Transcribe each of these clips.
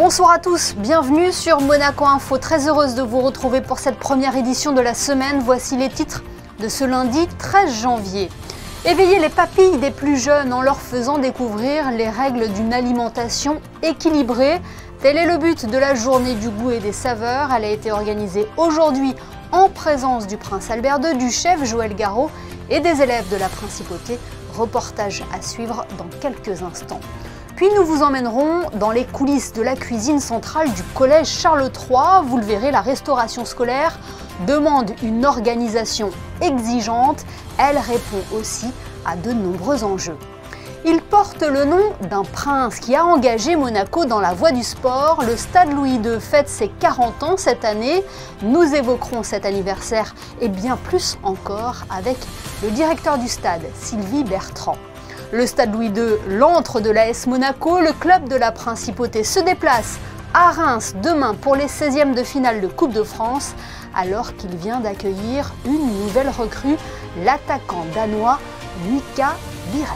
Bonsoir à tous, bienvenue sur Monaco Info. Très heureuse de vous retrouver pour cette première édition de la semaine. Voici les titres de ce lundi 13 janvier. Éveiller les papilles des plus jeunes en leur faisant découvrir les règles d'une alimentation équilibrée. Tel est le but de la journée du goût et des saveurs. Elle a été organisée aujourd'hui en présence du prince Albert II, du chef Joël Garreau et des élèves de la principauté. Reportage à suivre dans quelques instants. Puis nous vous emmènerons dans les coulisses de la cuisine centrale du collège Charles III. Vous le verrez, la restauration scolaire demande une organisation exigeante. Elle répond aussi à de nombreux enjeux. Il porte le nom d'un prince qui a engagé Monaco dans la voie du sport. Le Stade Louis II fête ses 40 ans cette année. Nous évoquerons cet anniversaire et bien plus encore avec le directeur du stade, Sylvie Bertrand. Le Stade Louis II, l'antre de l'AS Monaco, le club de la Principauté se déplace à Reims demain pour les 16e de finale de Coupe de France, alors qu'il vient d'accueillir une nouvelle recrue, l'attaquant danois Mika Biereth.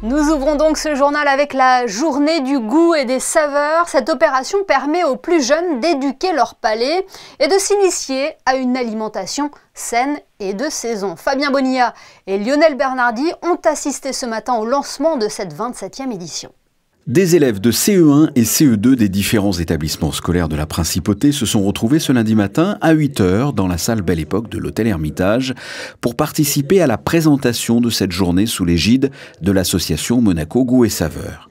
Nous ouvrons donc ce journal avec la journée du goût et des saveurs. Cette opération permet aux plus jeunes d'éduquer leur palais et de s'initier à une alimentation saine et de saison. Fabien Bonilla et Lionel Bernardi ont assisté ce matin au lancement de cette 27e édition. Des élèves de CE1 et CE2 des différents établissements scolaires de la Principauté se sont retrouvés ce lundi matin à 8 h dans la salle Belle Époque de l'hôtel Hermitage pour participer à la présentation de cette journée sous l'égide de l'association Monaco Goût et Saveurs.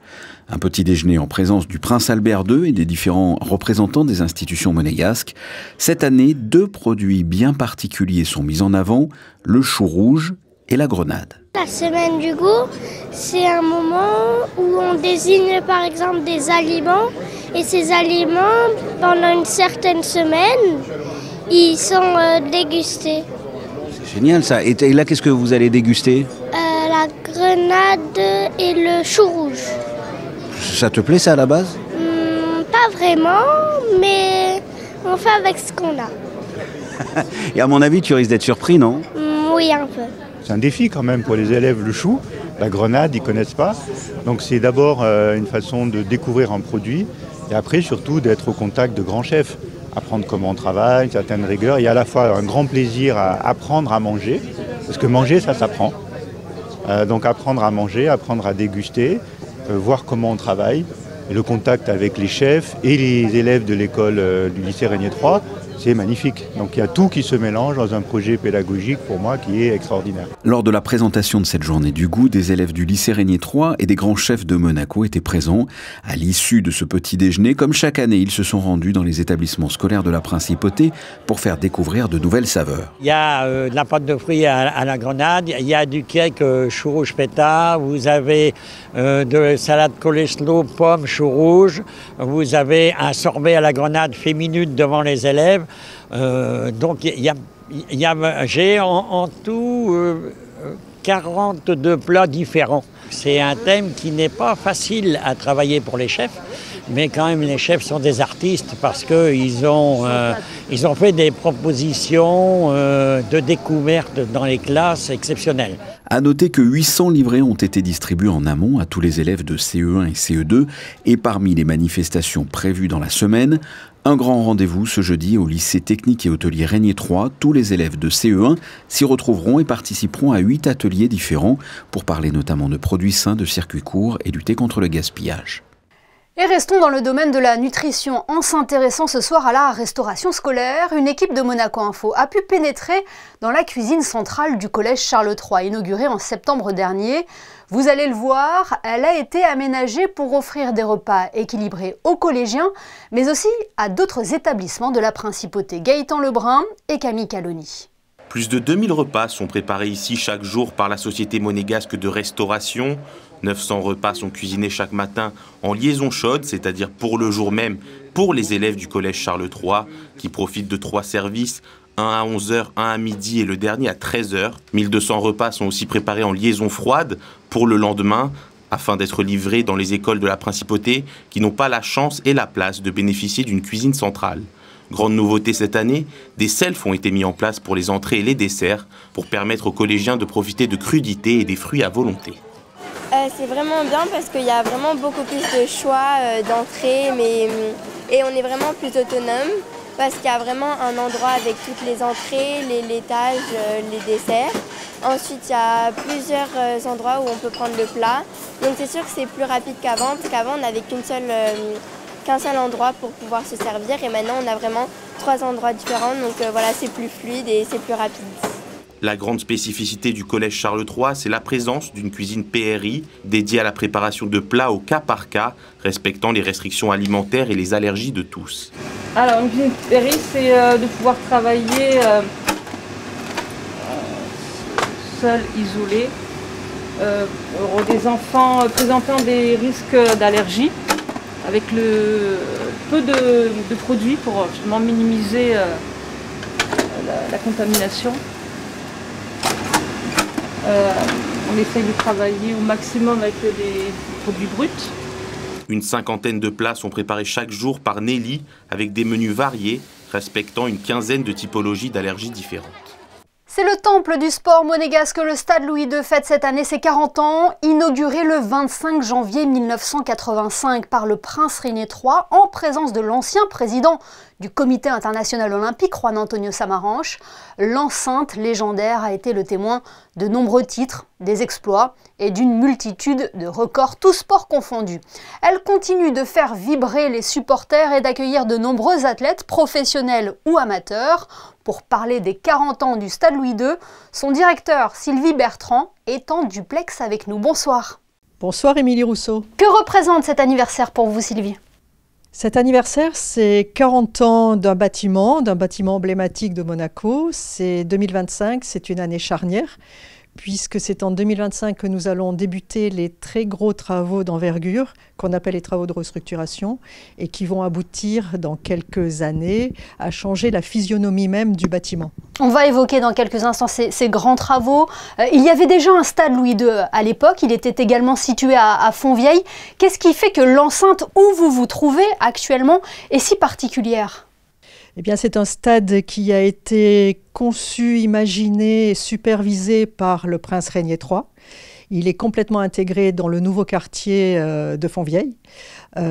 Un petit déjeuner en présence du prince Albert II et des différents représentants des institutions monégasques. Cette année, 2 produits bien particuliers sont mis en avant, le chou rouge et la grenade. La semaine du goût, c'est un moment où on désigne par exemple des aliments et ces aliments, pendant une certaine semaine, ils sont dégustés. C'est génial ça. Et là, qu'est-ce que vous allez déguster? La grenade et le chou rouge. Ça te plaît ça à la base? Pas vraiment, mais on fait avec ce qu'on a. Et à mon avis, tu risques d'être surpris, non? Oui, un peu. C'est un défi quand même pour les élèves, le chou, la grenade, ils ne connaissent pas. Donc c'est d'abord une façon de découvrir un produit et après surtout d'être au contact de grands chefs, apprendre comment on travaille, certaines rigueurs. Il y a à la fois un grand plaisir à apprendre à manger, parce que manger ça s'apprend. Donc apprendre à manger, apprendre à déguster, voir comment on travaille. Et le contact avec les chefs et les élèves de l'école du lycée Régnier III, c'est magnifique. Donc il y a tout qui se mélange dans un projet pédagogique pour moi qui est extraordinaire. Lors de la présentation de cette journée du goût, des élèves du lycée Régnier III et des grands chefs de Monaco étaient présents. À l'issue de ce petit déjeuner, comme chaque année, ils se sont rendus dans les établissements scolaires de la Principauté pour faire découvrir de nouvelles saveurs. Il y a de la pâte de fruits à la grenade, il y a du cake chou rouge pétard, vous avez de salade coleslaw, pommes, chou rouge, vous avez un sorbet à la grenade fait minute devant les élèves. Donc j'ai en tout 42 plats différents. C'est un thème qui n'est pas facile à travailler pour les chefs, mais quand même les chefs sont des artistes parce qu'ils ont fait des propositions de découverte dans les classes exceptionnelles. À noter que 800 livrets ont été distribués en amont à tous les élèves de CE1 et CE2 et parmi les manifestations prévues dans la semaine, un grand rendez-vous ce jeudi au lycée technique et hôtelier Régnier III. Tous les élèves de CE1 s'y retrouveront et participeront à 8 ateliers différents pour parler notamment de produits sains, de circuits courts et lutter contre le gaspillage. Et restons dans le domaine de la nutrition en s'intéressant ce soir à la restauration scolaire. Une équipe de Monaco Info a pu pénétrer dans la cuisine centrale du collège Charles III, inaugurée en septembre dernier. Vous allez le voir, elle a été aménagée pour offrir des repas équilibrés aux collégiens, mais aussi à d'autres établissements de la Principauté. Gaëtan Lebrun et Camille Caloni. Plus de 2000 repas sont préparés ici chaque jour par la Société monégasque de restauration. 900 repas sont cuisinés chaque matin en liaison chaude, c'est-à-dire pour le jour même, pour les élèves du collège Charles III, qui profitent de 3 services, un à 11 h, un à midi et le dernier à 13 h. 1200 repas sont aussi préparés en liaison froide pour le lendemain, afin d'être livrés dans les écoles de la Principauté qui n'ont pas la chance et la place de bénéficier d'une cuisine centrale. Grande nouveauté cette année, des selfs ont été mis en place pour les entrées et les desserts pour permettre aux collégiens de profiter de crudités et des fruits à volonté. C'est vraiment bien parce qu'il y a vraiment beaucoup plus de choix d'entrée, et on est vraiment plus autonome parce qu'il y a vraiment un endroit avec toutes les entrées, les laitages, les desserts. Ensuite, il y a plusieurs endroits où on peut prendre le plat. Donc c'est sûr que c'est plus rapide qu'avant, parce qu'avant on n'avait qu'un seul endroit pour pouvoir se servir, et maintenant on a vraiment 3 endroits différents, donc voilà, c'est plus fluide et c'est plus rapide. La grande spécificité du collège Charles III, c'est la présence d'une cuisine PRI dédiée à la préparation de plats au cas par cas, respectant les restrictions alimentaires et les allergies de tous. Alors, une cuisine PRI, c'est de pouvoir travailler seul, isolé, pour des enfants présentant des risques d'allergie, avec peu de produits pour justement minimiser la contamination. On essaye de travailler au maximum avec des produits bruts. Une 50aine de plats sont préparés chaque jour par Nelly, avec des menus variés, respectant une 15aine de typologies d'allergies différentes. C'est le temple du sport monégasque. Le stade Louis II fête cette année ses 40 ans, inauguré le 25 janvier 1985 par le prince René III en présence de l'ancien président du Comité international olympique, Juan Antonio Samaranch. L'enceinte légendaire a été le témoin de nombreux titres, des exploits et d'une multitude de records, tous sports confondus. Elle continue de faire vibrer les supporters et d'accueillir de nombreux athlètes, professionnels ou amateurs. Pour parler des 40 ans du stade Louis II, son directeur Sylvie Bertrand est en duplex avec nous. Bonsoir. Bonsoir Émilie Rousseau. Que représente cet anniversaire pour vous, Sylvie ? Cet anniversaire, c'est 40 ans d'un bâtiment emblématique de Monaco. C'est 2025, c'est une année charnière, puisque c'est en 2025 que nous allons débuter les très gros travaux d'envergure, qu'on appelle les travaux de restructuration, et qui vont aboutir dans quelques années à changer la physionomie même du bâtiment. On va évoquer dans quelques instants ces grands travaux. Il y avait déjà un stade Louis II à l'époque, il était également situé à Fontvieille. Qu'est-ce qui fait que l'enceinte où vous vous trouvez actuellement est si particulière ? Eh bien, c'est un stade qui a été conçu, imaginé et supervisé par le prince Régnier III. Il est complètement intégré dans le nouveau quartier de Fontvieille.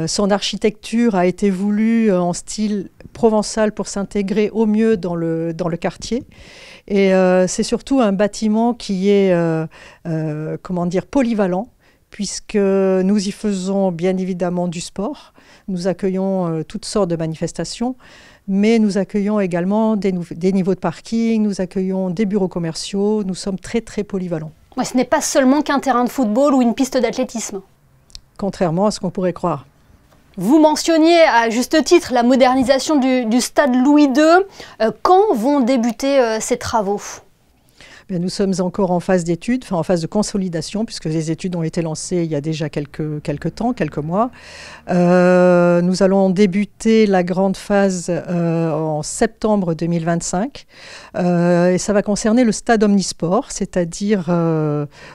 Son architecture a été voulue en style provençal pour s'intégrer au mieux dans le quartier. Et c'est surtout un bâtiment qui est polyvalent, puisque nous y faisons bien évidemment du sport. Nous accueillons toutes sortes de manifestations, mais nous accueillons également des niveaux de parking, nous accueillons des bureaux commerciaux, nous sommes très très polyvalents. Ouais, ce n'est pas seulement qu'un terrain de football ou une piste d'athlétisme. Contrairement à ce qu'on pourrait croire. Vous mentionniez à juste titre la modernisation du stade Louis II. Quand vont débuter ces travaux ? Nous sommes encore en phase d'études, en phase de consolidation, puisque les études ont été lancées il y a déjà quelques temps, quelques mois. Nous allons débuter la grande phase en septembre 2025. Et ça va concerner le stade omnisport, c'est-à-dire,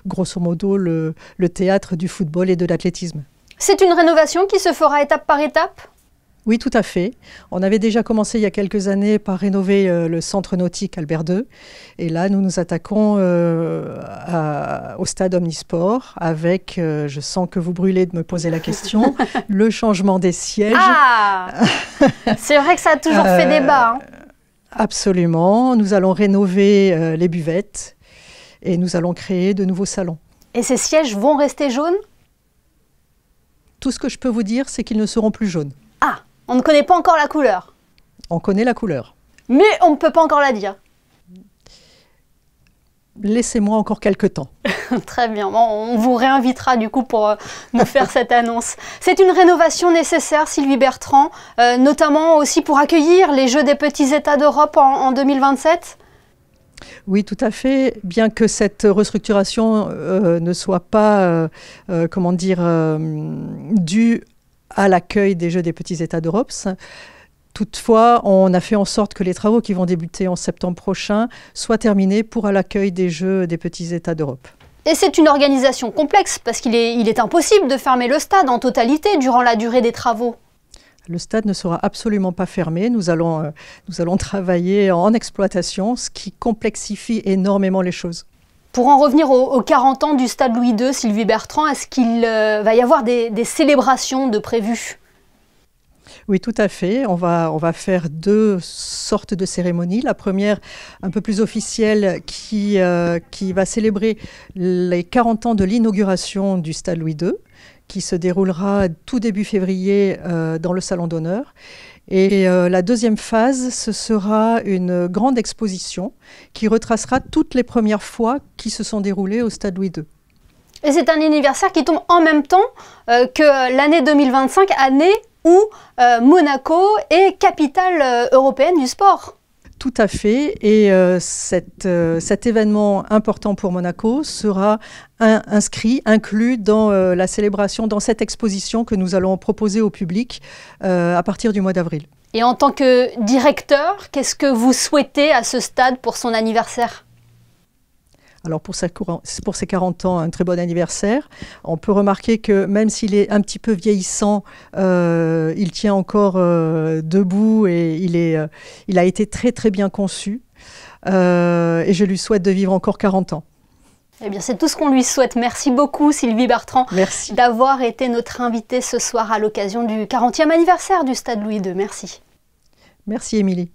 grosso modo, le théâtre du football et de l'athlétisme. C'est une rénovation qui se fera étape par étape ? Oui, tout à fait. On avait déjà commencé il y a quelques années par rénover le centre nautique Albert II. Et là, nous nous attaquons au stade omnisport avec, je sens que vous brûlez de me poser la question, le changement des sièges. Ah, c'est vrai que ça a toujours fait débat. Hein. Absolument. Nous allons rénover les buvettes et nous allons créer de nouveaux salons. Et ces sièges vont rester jaunes ? Tout ce que je peux vous dire, c'est qu'ils ne seront plus jaunes. Ah, on ne connaît pas encore la couleur. On connaît la couleur. Mais on ne peut pas encore la dire. Laissez-moi encore quelques temps. Très bien, bon, on vous réinvitera du coup pour nous faire cette annonce. C'est une rénovation nécessaire, Sylvie Bertrand, notamment aussi pour accueillir les Jeux des petits États d'Europe en 2027 ? Oui, tout à fait. Bien que cette restructuration ne soit pas, due à l'accueil des Jeux des petits États d'Europe. Toutefois, on a fait en sorte que les travaux qui vont débuter en septembre prochain soient terminés pour l'accueil des Jeux des petits États d'Europe. Et c'est une organisation complexe parce qu'il est impossible de fermer le stade en totalité durant la durée des travaux. Le stade ne sera absolument pas fermé. Nous allons travailler en exploitation, ce qui complexifie énormément les choses. Pour en revenir aux 40 ans du Stade Louis II, Sylvie Bertrand, est-ce qu'il va y avoir des célébrations de prévues ? Oui, tout à fait. On va faire 2 sortes de cérémonies. La première, un peu plus officielle, qui va célébrer les 40 ans de l'inauguration du Stade Louis II, qui se déroulera tout début février dans le Salon d'honneur. Et la deuxième phase, ce sera une grande exposition qui retracera toutes les premières fois qui se sont déroulées au Stade Louis II. Et c'est un anniversaire qui tombe en même temps que l'année 2025, année où Monaco est capitale européenne du sport. Tout à fait. Et cet événement important pour Monaco sera inclus dans la célébration, dans cette exposition que nous allons proposer au public à partir du mois d'avril. Et en tant que directeur, qu'est-ce que vous souhaitez à ce stade pour son anniversaire ? Alors pour ses 40 ans, un très bon anniversaire. On peut remarquer que même s'il est un petit peu vieillissant, il tient encore debout et il a été très très bien conçu. Et je lui souhaite de vivre encore 40 ans. Eh bien, c'est tout ce qu'on lui souhaite. Merci beaucoup, Sylvie Bertrand, d'avoir été notre invitée ce soir à l'occasion du 40e anniversaire du Stade Louis II. Merci. Merci, Émilie.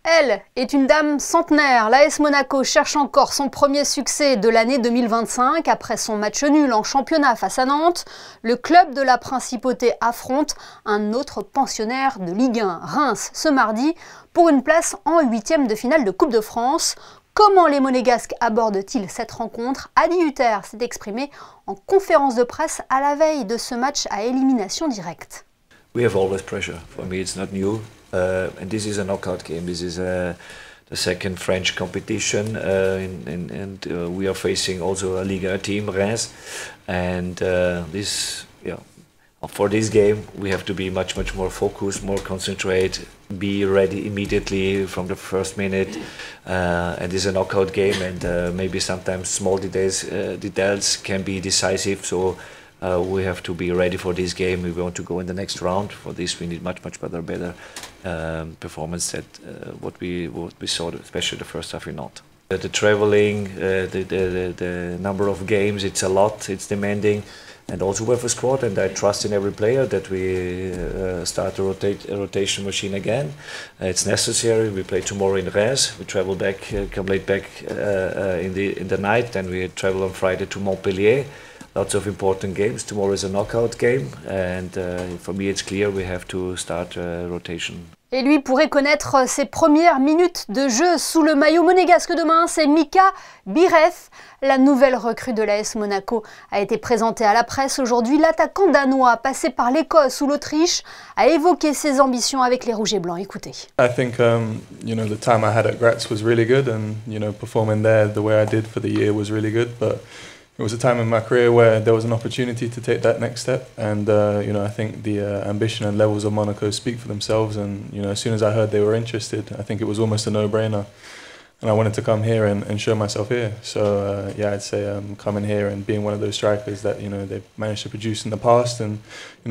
Elle est une dame centenaire. L'AS Monaco cherche encore son premier succès de l'année 2025. Après son match nul en championnat face à Nantes, le club de la Principauté affronte un autre pensionnaire de Ligue 1, Reims, ce mardi, pour une place en 8e de finale de Coupe de France. Comment les Monégasques abordent-ils cette rencontre ? Adi Hutter s'est exprimé en conférence de presse à la veille de ce match à élimination directe. We have always pressure. For me, it's not new. And this is a knockout game. This is the second French competition, and we are facing also a Ligue 1 team, Reims. And for this game, we have to be much more focused, more concentrate, be ready immediately from the first minute. And this is a knockout game, and maybe sometimes small details can be decisive. So. We have to be ready for this game. We want to go in the next round. For this, we need much better performance than what we saw, especially the first half in Nantes. The traveling, the number of games, it's a lot. It's demanding, and also we have a squad. And I trust in every player that we start a rotation machine again. It's necessary. We play tomorrow in Reims. We travel back, come late back in the night. Then we travel on Friday to Montpellier. Lots of important games. Tomorrow is a knockout game, and for me it's clear we have to start rotation. Et lui pourrait connaître ses premières minutes de jeu sous le maillot monégasque demain. C'est Mika Biref, la nouvelle recrue de l'AS Monaco, a été présentée à la presse aujourd'hui. L'attaquant danois, passé par l'Écosse ou l'Autriche, a évoqué ses ambitions avec les Rouges et Blancs. Écoutez. I think the time I had at Graz was really good, and performing there the way I did for the year was really good, but it was a time in my career where there was an opportunity to take that next step, and I think the ambition and levels of Monaco speak for themselves. And as soon as I heard they were interested, I think it was almost a no-brainer, and I wanted to come here and show myself here. So I'd say coming here and being one of those strikers that they've managed to produce in the past, and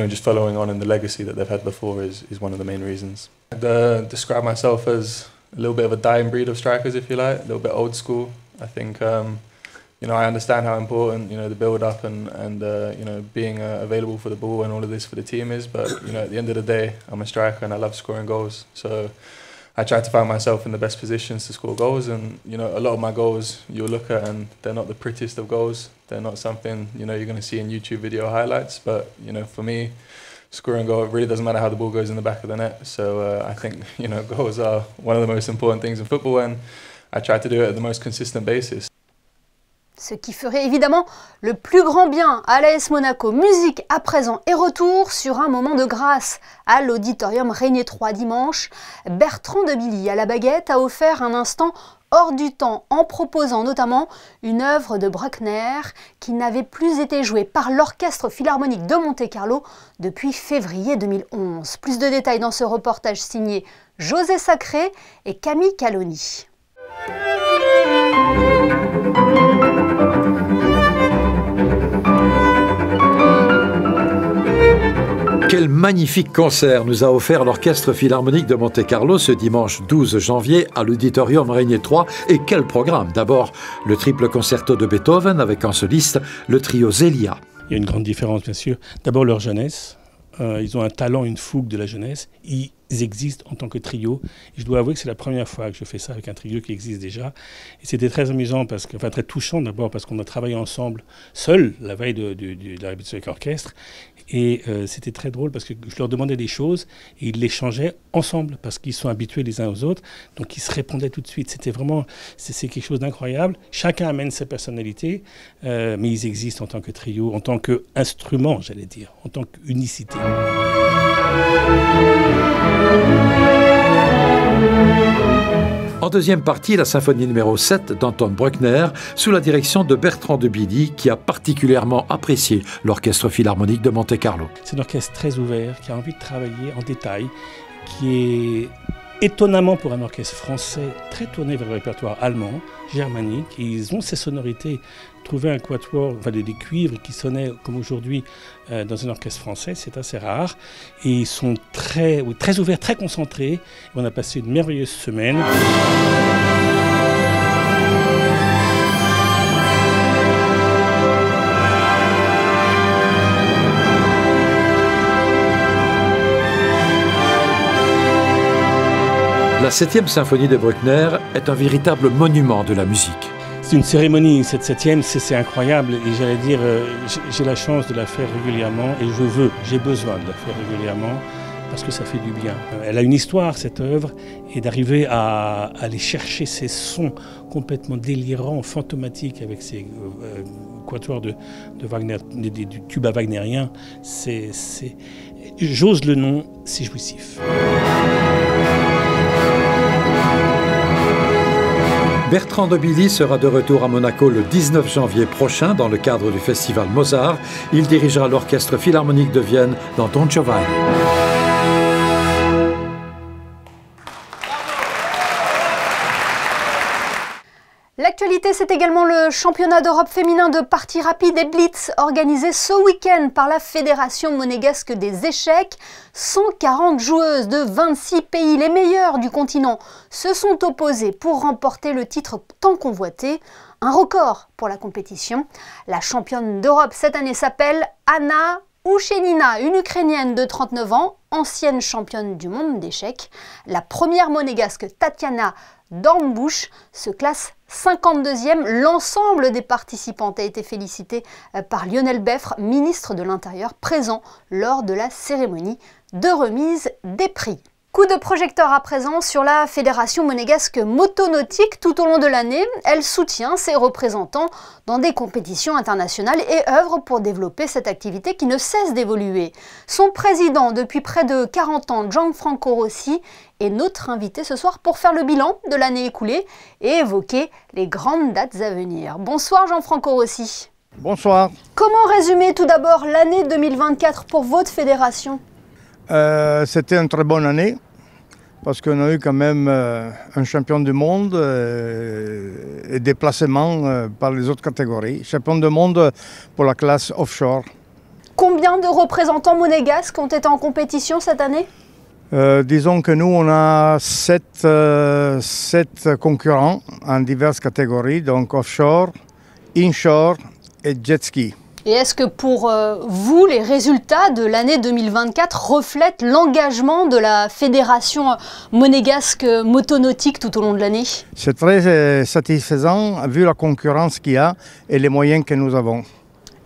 just following on in the legacy that they've had before is one of the main reasons. I'd describe myself as a little bit of a dying breed of strikers, if you like, a little bit old school. I think. I understand how important, the build-up and being available for the ball and all of this for the team is. But, at the end of the day, I'm a striker and I love scoring goals. So I try to find myself in the best positions to score goals. And, a lot of my goals you'll look at and they're not the prettiest of goals. They're not something, you're going to see in YouTube video highlights. But, for me, scoring a goal, it really doesn't matter how the ball goes in the back of the net. So I think, goals are one of the most important things in football, and I try to do it at the most consistent basis. Ce qui ferait évidemment le plus grand bien à l'AS Monaco. Musique à présent et retour sur un moment de grâce à l'Auditorium Régnier 3 dimanche. Bertrand de Billy à la baguette a offert un instant hors du temps en proposant notamment une œuvre de Bruckner qui n'avait plus été jouée par l'Orchestre Philharmonique de Monte-Carlo depuis février 2011. Plus de détails dans ce reportage signé José Sacré et Camille Caloni. Quel magnifique concert nous a offert l'Orchestre Philharmonique de Monte-Carlo ce dimanche 12 janvier à l'Auditorium Régnier 3. Et quel programme! D'abord, le triple concerto de Beethoven avec en soliste le trio Zelia. Il y a une grande différence, bien sûr. D'abord, leur jeunesse. Ils ont un talent, une fougue de la jeunesse. Ils existent en tant que trio. Et je dois avouer que c'est la première fois que je fais ça avec un trio qui existe déjà. Et c'était très amusant, enfin très touchant d'abord, parce qu'on a travaillé ensemble, seuls, la veille de la répétition avec l'orchestre. Et c'était très drôle parce que je leur demandais des choses et ils les changeaient ensemble parce qu'ils sont habitués les uns aux autres. Donc ils se répondaient tout de suite. C'était vraiment, c'est quelque chose d'incroyable. Chacun amène sa personnalité, mais ils existent en tant que trio, en tant qu'instrument, j'allais dire, en tant qu'unicité. En deuxième partie, la symphonie numéro 7 d'Anton Bruckner, sous la direction de Bertrand de Billy, qui a particulièrement apprécié l'Orchestre Philharmonique de Monte-Carlo. C'est un orchestre très ouvert, qui a envie de travailler en détail, qui est étonnamment pour un orchestre français très tourné vers le répertoire allemand, germanique. Et ils ont ces sonorités. Trouver un quatuor, enfin des cuivres qui sonnaient comme aujourd'hui dans un orchestre français, c'est assez rare. Et ils sont très ouverts, très concentrés. Et on a passé une merveilleuse semaine. La 7e symphonie de Bruckner est un véritable monument de la musique. C'est une cérémonie, cette 7e, c'est incroyable. Et j'allais dire, j'ai la chance de la faire régulièrement et j'ai besoin de la faire régulièrement parce que ça fait du bien. Elle a une histoire, cette œuvre, et d'arriver à aller chercher ces sons complètement délirants, fantomatiques avec ces quatuors de Wagner, du tuba wagnérien, j'ose le nom, c'est jouissif. Bertrand de Billy sera de retour à Monaco le 19 janvier prochain dans le cadre du festival Mozart. Il dirigera l'Orchestre Philharmonique de Vienne dans Don Giovanni. L'actualité, c'est également le championnat d'Europe féminin de partie rapide et blitz organisé ce week-end par la Fédération monégasque des échecs. 140 joueuses de 26 pays, les meilleures du continent, se sont opposées pour remporter le titre tant convoité. Un record pour la compétition. La championne d'Europe cette année s'appelle Anna Ouchenina, une Ukrainienne de 39 ans, ancienne championne du monde d'échecs. La première monégasque, Tatiana Dornbush, se classe 52e. L'ensemble des participantes a été félicité par Lionel Beffre, ministre de l'Intérieur, présent lors de la cérémonie de remise des prix. Coup de projecteur à présent sur la Fédération monégasque motonautique. Tout au long de l'année, elle soutient ses représentants dans des compétitions internationales et œuvre pour développer cette activité qui ne cesse d'évoluer. Son président depuis près de 40 ans, Gianfranco Rossi, est notre invité ce soir pour faire le bilan de l'année écoulée et évoquer les grandes dates à venir. Bonsoir Gianfranco Rossi. Bonsoir. Comment résumer tout d'abord l'année 2024 pour votre fédération? C'était une très bonne année parce qu'on a eu quand même un champion du monde et des placements par les autres catégories. Champion du monde pour la classe offshore. Combien de représentants monégasques ont été en compétition cette année? Disons que nous, on a 7 concurrents en diverses catégories, donc offshore, inshore et jet ski. Et est-ce que pour vous, les résultats de l'année 2024 reflètent l'engagement de la Fédération monégasque motonautique tout au long de l'année? C'est très satisfaisant vu la concurrence qu'il y a et les moyens que nous avons.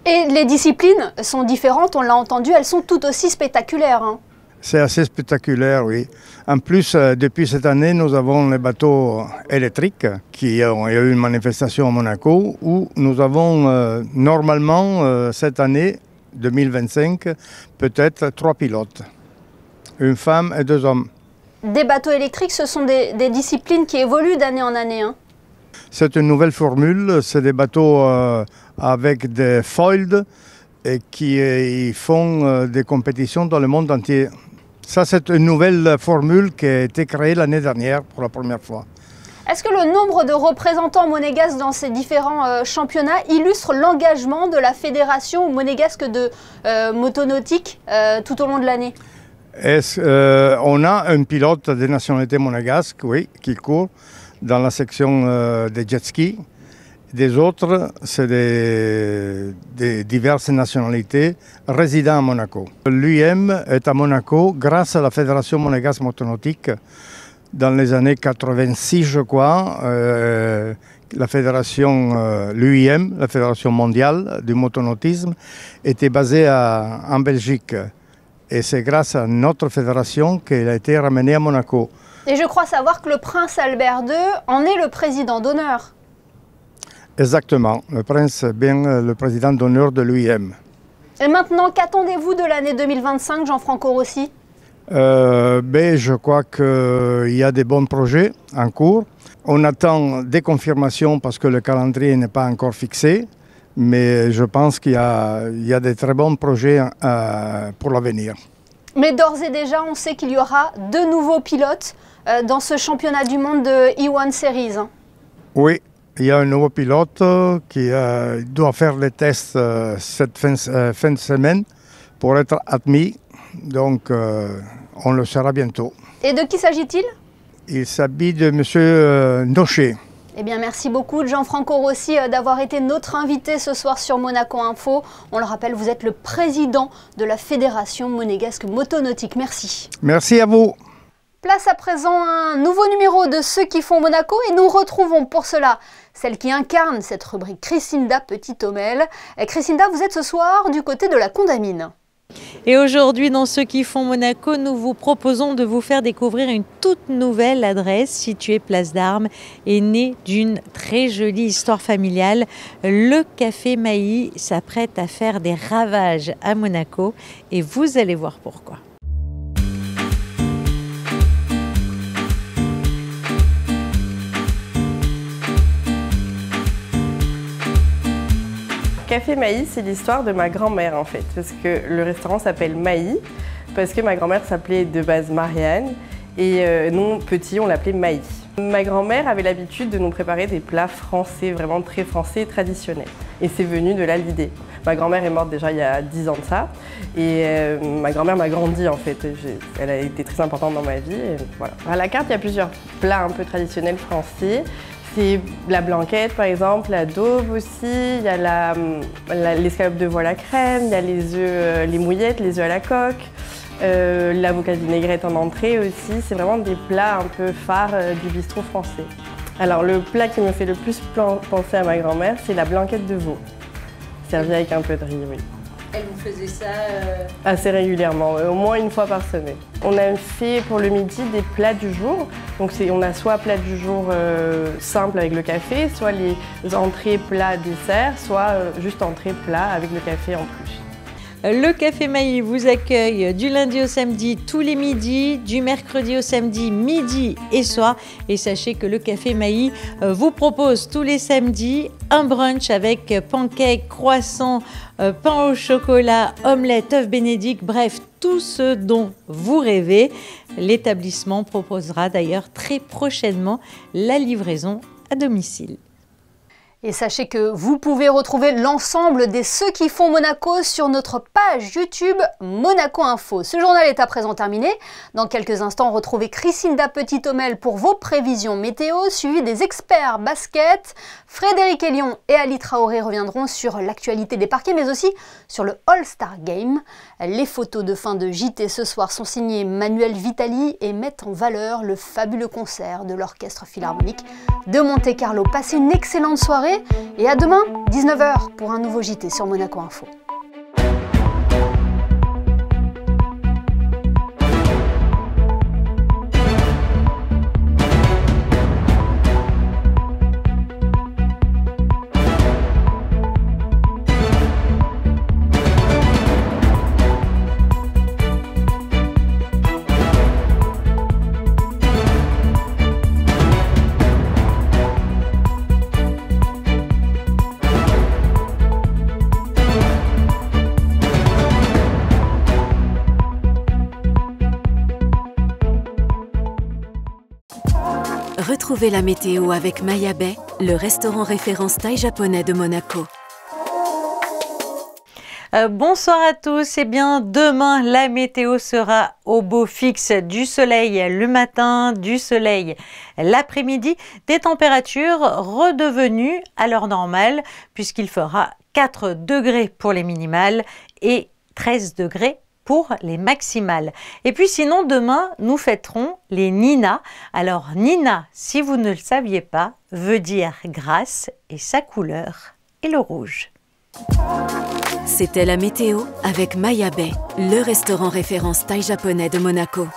Et les disciplines sont différentes, on l'a entendu, elles sont tout aussi spectaculaires. Hein. C'est assez spectaculaire, oui. En plus, depuis cette année, nous avons les bateaux électriques il y a eu une manifestation à Monaco où nous avons normalement cette année, 2025, peut-être 3 pilotes. Une femme et 2 hommes. Des bateaux électriques, ce sont des disciplines qui évoluent d'année en année. Hein. C'est une nouvelle formule, c'est des bateaux avec des foils et qui font des compétitions dans le monde entier. Ça, c'est une nouvelle formule qui a été créée l'année dernière pour la première fois. Est-ce que le nombre de représentants monégasques dans ces différents championnats illustre l'engagement de la fédération monégasque de motonautique tout au long de l'année? On a un pilote de nationalité monégasque, oui, qui court dans la section des jet skis. Des autres, c'est des diverses nationalités résidant à Monaco. L'UIM est à Monaco grâce à la Fédération monégasque motonautique. Dans les années 86, je crois, la fédération, l'UIM, la Fédération mondiale du motonautisme, était basée en Belgique. Et c'est grâce à notre fédération qu'elle a été ramenée à Monaco. Et je crois savoir que le prince Albert II en est le président d'honneur. Exactement, le prince est bien le président d'honneur de l'UIM. Et maintenant, qu'attendez-vous de l'année 2025, Gianfranco Rossi? Je crois qu'il y a des bons projets en cours. On attend des confirmations parce que le calendrier n'est pas encore fixé, mais je pense qu'il y a des très bons projets pour l'avenir. Mais d'ores et déjà, on sait qu'il y aura 2 nouveaux pilotes dans ce championnat du monde de E1 Series. Oui. Il y a un nouveau pilote qui doit faire les tests cette fin de semaine pour être admis. Donc, on le saura bientôt. Et de qui s'agit-il? Il s'agit de M. Nocher. Eh bien, merci beaucoup, Gianfranco Rossi, d'avoir été notre invité ce soir sur Monaco Info. On le rappelle, vous êtes le président de la Fédération monégasque motonautique. Merci. Merci à vous. Place à présent à un nouveau numéro de Ceux qui font Monaco et nous retrouvons pour cela celle qui incarne cette rubrique, Chrisinda Petit-Ommel. Chrisinda, vous êtes ce soir du côté de la Condamine. Et aujourd'hui, dans Ceux qui font Monaco, nous vous proposons de vous faire découvrir une toute nouvelle adresse située place d'Armes et née d'une très jolie histoire familiale. Le Café Mailly s'apprête à faire des ravages à Monaco et vous allez voir pourquoi. Café Mailly, c'est l'histoire de ma grand-mère en fait, parce que le restaurant s'appelle Mailly, parce que ma grand-mère s'appelait de base Marianne, et nous, petits, on l'appelait Mailly. Ma grand-mère avait l'habitude de nous préparer des plats français, vraiment très français et traditionnels. Et c'est venu de là l'idée. Ma grand-mère est morte déjà il y a 10 ans de ça, et ma grand-mère m'a grandi en fait. Elle a été très importante dans ma vie, et voilà. À la carte, il y a plusieurs plats un peu traditionnels français. C'est la blanquette par exemple, la daube aussi, il y a l'escalope de veau à la crème, il y a les œufs, les mouillettes, les œufs à la coque, l'avocat vinaigrette en entrée aussi. C'est vraiment des plats un peu phares du bistrot français. Alors le plat qui me fait le plus penser à ma grand-mère, c'est la blanquette de veau, servie avec un peu de riz, oui. Elle vous faisait ça assez régulièrement, au moins une fois par semaine. On a fait pour le midi des plats du jour. Donc on a soit plat du jour simple avec le café, soit les entrées, plats, desserts, soit juste entrée, plat avec le café en plus. Le Café Mailly vous accueille du lundi au samedi tous les midis, du mercredi au samedi midi et soir. Et sachez que le Café Mailly vous propose tous les samedis un brunch avec pancakes, croissants, pain au chocolat, omelette, œuf bénédicte, bref, tout ce dont vous rêvez. L'établissement proposera d'ailleurs très prochainement la livraison à domicile. Et sachez que vous pouvez retrouver l'ensemble des Ceux qui font Monaco sur notre page YouTube Monaco Info. Ce journal est à présent terminé. Dans quelques instants, retrouvez Chrisinda Petit-Ommel pour vos prévisions météo, suivi des experts basket. Frédéric Elion et Ali Traoré reviendront sur l'actualité des parquets, mais aussi sur le All-Star Game. Les photos de fin de JT ce soir sont signées Manuel Vitali et mettent en valeur le fabuleux concert de l'Orchestre Philharmonique de Monte-Carlo. Passez une excellente soirée. Et à demain, 19 h, pour un nouveau JT sur Monaco Info. Retrouvez la météo avec Maya Bay, le restaurant référence thaï japonais de Monaco. Bonsoir à tous. Eh bien, demain, la météo sera au beau fixe, du soleil le matin, du soleil l'après-midi, des températures redevenues à l'heure normale, puisqu'il fera 4 degrés pour les minimales et 13 degrés pour les maximales. Et puis sinon, demain, nous fêterons les Nina. Alors, Nina, si vous ne le saviez pas, veut dire grâce et sa couleur est le rouge. C'était la météo avec Maya Bay, le restaurant référence thaï japonais de Monaco.